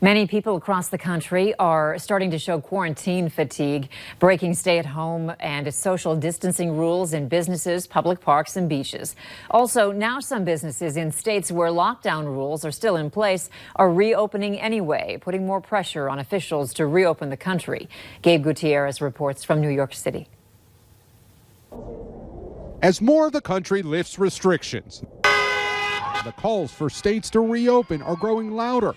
Many people across the country are starting to show quarantine fatigue, breaking stay-at-home and social distancing rules in businesses, public parks, and beaches. Also, now some businesses in states where lockdown rules are still in place are reopening anyway, putting more pressure on officials to reopen the country. Gabe Gutierrez reports from New York City. As more of the country lifts restrictions, the calls for states to reopen are growing louder.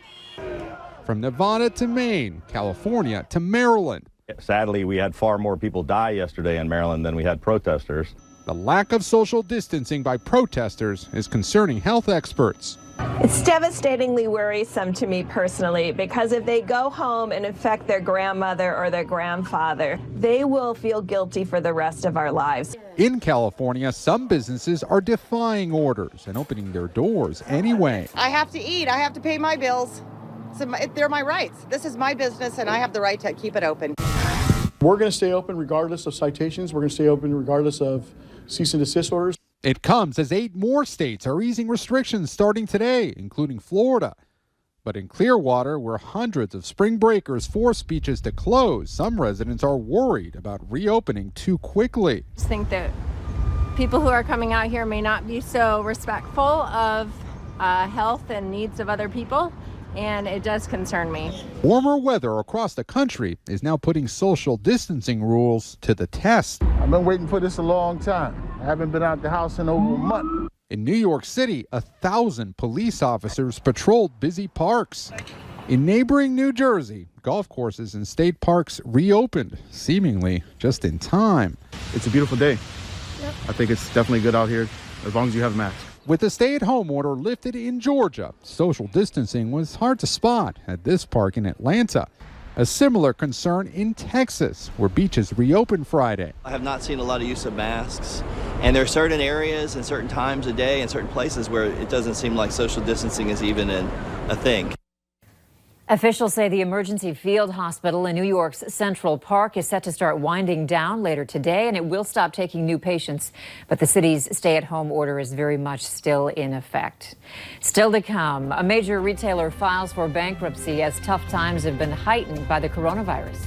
From Nevada to Maine, California to Maryland. Sadly, we had far more people die yesterday in Maryland than we had protesters. The lack of social distancing by protesters is concerning health experts. It's devastatingly worrisome to me personally, because if they go home and infect their grandmother or their grandfather, they will feel guilty for the rest of our lives. In California, some businesses are defying orders and opening their doors anyway. I have to eat. I have to pay my bills. So they're my rights. This is my business, and I have the right to keep it open. We're going to stay open regardless of citations. We're going to stay open regardless of cease and desist orders. It comes as 8 more states are easing restrictions starting today, including Florida. But in Clearwater, where hundreds of spring breakers force beaches to close, some residents are worried about reopening too quickly. I just think that people who are coming out here may not be so respectful of health and needs of other people, and it does concern me. Warmer weather across the country is now putting social distancing rules to the test. I've been waiting for this a long time. I haven't been out the house in over a month. In New York City, 1,000 police officers patrolled busy parks. In neighboring New Jersey, golf courses and state parks reopened, seemingly just in time. It's a beautiful day. I think it's definitely good out here, as long as you have a mask. With the stay-at-home order lifted in Georgia, social distancing was hard to spot at this park in Atlanta. A similar concern in Texas, where beaches reopened Friday. I have not seen a lot of use of masks, and there are certain areas and certain times of day and certain places where it doesn't seem like social distancing is even a thing. Officials say the emergency field hospital in New York's Central Park is set to start winding down later today, and it will stop taking new patients. But the city's stay-at-home order is very much still in effect. Still to come, a major retailer files for bankruptcy as tough times have been heightened by the coronavirus.